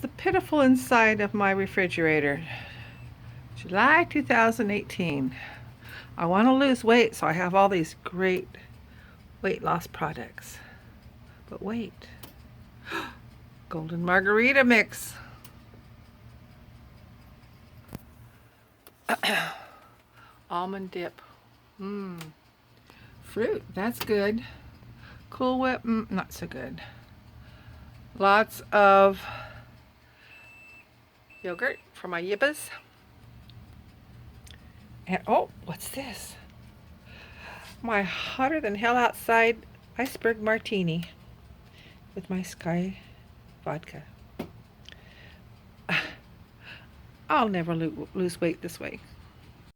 the pitiful inside of my refrigerator. July 2018. I want to lose weight, so I have all these great weight loss products. But wait, golden margarita mix. Almond dip. Mmm. Fruit, that's good. Cool Whip, not so good. Lots of yogurt for my yibbas. And oh, what's this? My hotter than hell outside iceberg martini with my Sky vodka. I'll never lose weight this way.